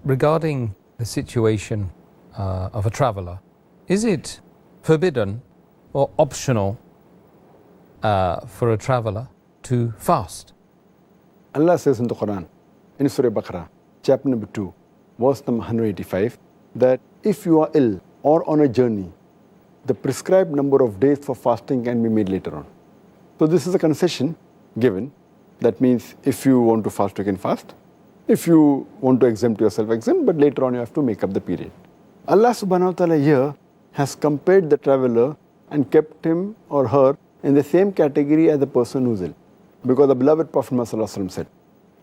regarding the situation of a traveller, is it forbidden or optional for a traveller to fast? Allah says in the Quran, in Surah Baqarah, chapter number 2, verse number 185, that if you are ill or on a journey, the prescribed number of days for fasting can be made later on. So this is a concession given. That means if you want to fast, you can fast. If you want to exempt yourself, exempt, but later on you have to make up the period. Allah subhanahu wa ta'ala here has compared the traveler and kept him or her in the same category as the person who's ill. Because the beloved Prophet Muhammad said,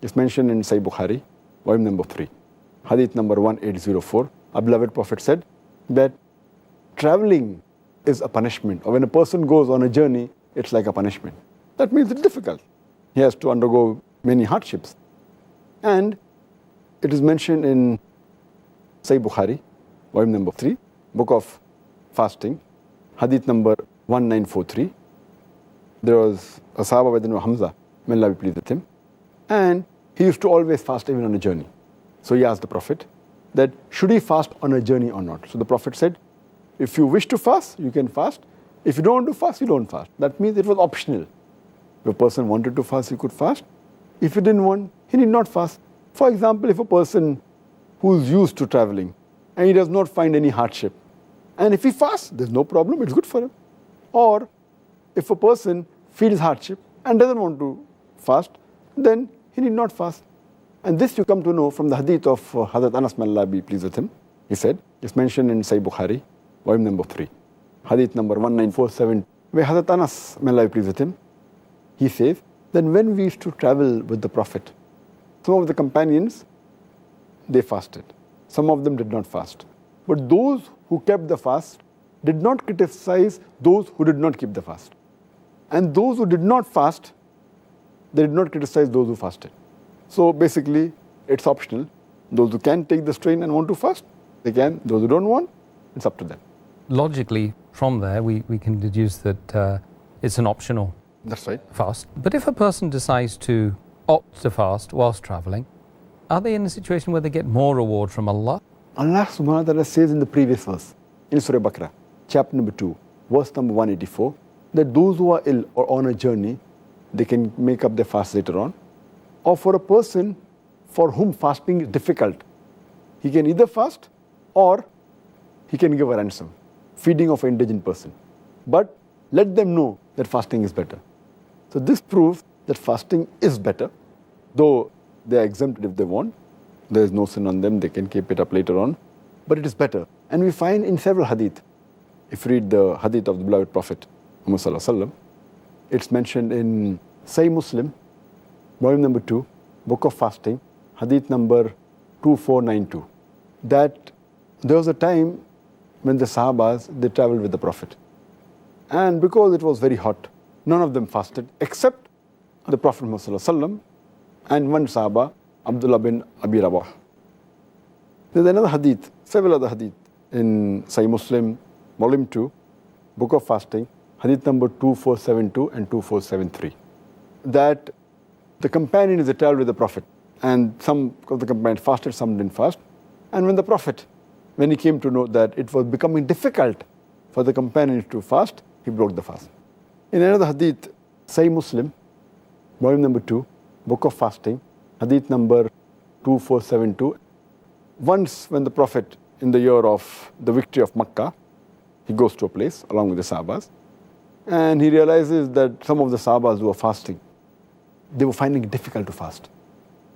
it's mentioned in Sahih Bukhari, volume number 3, hadith number 1804, our beloved Prophet said that traveling is a punishment. Or when a person goes on a journey, it's like a punishment. That means it's difficult. He has to undergo many hardships. And it is mentioned in Sahih Bukhari, volume number 3, book of fasting, hadith number 1943. There was a Sahaba by the name of Hamza, may Allah be pleased with him, and he used to always fast even on a journey. So he asked the Prophet that should he fast on a journey or not. So the Prophet said, if you wish to fast, you can fast. If you don't want to fast, you don't fast. That means it was optional. If a person wanted to fast, he could fast. If he didn't want, he need not fast. For example, if a person who's used to traveling and he does not find any hardship, and if he fasts, there's no problem, it's good for him. Or if a person feels hardship and doesn't want to fast, then he need not fast. And this you come to know from the hadith of Hazrat Anas, may Allah be pleased with him. He said, it's mentioned in Sahih Bukhari, volume number 3, hadith number 1947, where Hazrat Anas, may Allah be pleased with him, he says that when we used to travel with the Prophet, some of the companions, they fasted. Some of them did not fast. But those who kept the fast did not criticize those who did not keep the fast. And those who did not fast, they did not criticize those who fasted. So basically, it's optional. Those who can take the strain and want to fast, they can. Those who don't want, it's up to them. Logically, from there, we can deduce that it's an optional That's right. fast. But if a person decides to opt to fast whilst traveling, are they in a situation where they get more reward from Allah? Allah subhanahu wa ta'ala says in the previous verse, in Surah Baqarah, chapter number 2, verse number 184, that those who are ill or on a journey, they can make up their fast later on. Or for a person for whom fasting is difficult, he can either fast or he can give a ransom, feeding of an indigent person. But let them know that fasting is better. So this proves that fasting is better, though they are exempted if they want. There is no sin on them, they can keep it up later on. But it is better. And we find in several hadith, if you read the hadith of the beloved Prophet, Muhammad Sallallahu Alaihi Wasallam, it's mentioned in Sahih Muslim, volume number 2, book of fasting, hadith number 2492, that there was a time when the Sahabas, they traveled with the Prophet. And because it was very hot, none of them fasted except the Prophet Muhammad Sallallahu Alaihi Wasallam and one Sahaba, Abdullah bin Abi Rabah. There's another hadith, several other hadith in Sahih Muslim, volume 2, book of fasting, hadith number 2472 and 2473, that the companions, they traveled with the Prophet, and some of the companions fasted, some didn't fast. And when the Prophet, when he came to know that it was becoming difficult for the companions to fast, he broke the fast. In another hadith, Sahih Muslim, volume number 2, book of fasting, hadith number 2472, once when the Prophet, in the year of the victory of Makkah, he goes to a place along with the Sahabas, and he realizes that some of the Sahabas who were fasting, they were finding it difficult to fast.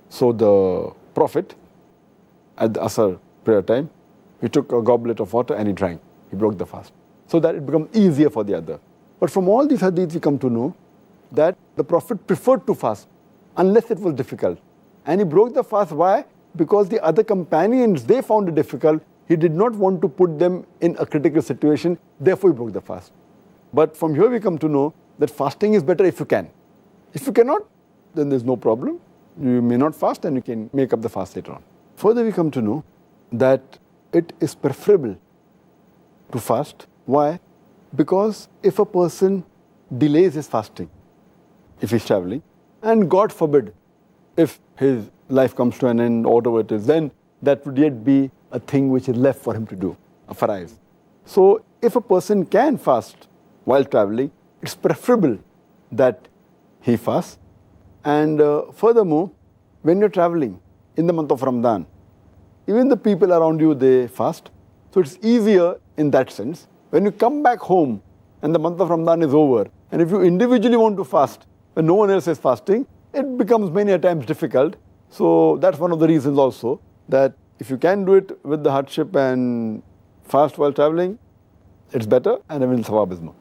So the Prophet, at the Asr prayer time, he took a goblet of water and he drank. He broke the fast, so that it becomes easier for the other. But from all these hadiths, we come to know that the Prophet preferred to fast unless it was difficult. And he broke the fast. Why? Because the other companions, they found it difficult. He did not want to put them in a critical situation. Therefore, he broke the fast. But from here, we come to know that fasting is better if you can. If you cannot, then there's no problem. You may not fast and you can make up the fast later on. Further, we come to know that it is preferable to fast. Why? Because if a person delays his fasting, if he's traveling, and God forbid, if his life comes to an end, or whatever it is, then that would yet be a thing which is left for him to do, a faraiz. So if a person can fast while traveling, it's preferable that he fasts. And furthermore, when you're traveling in the month of Ramadan, even the people around you, they fast. So it's easier in that sense. When you come back home and the month of Ramadan is over, and if you individually want to fast when no one else is fasting, it becomes many a times difficult. So that's one of the reasons also, that if you can do it with the hardship and fast while traveling, it's better, and even the thawab is more.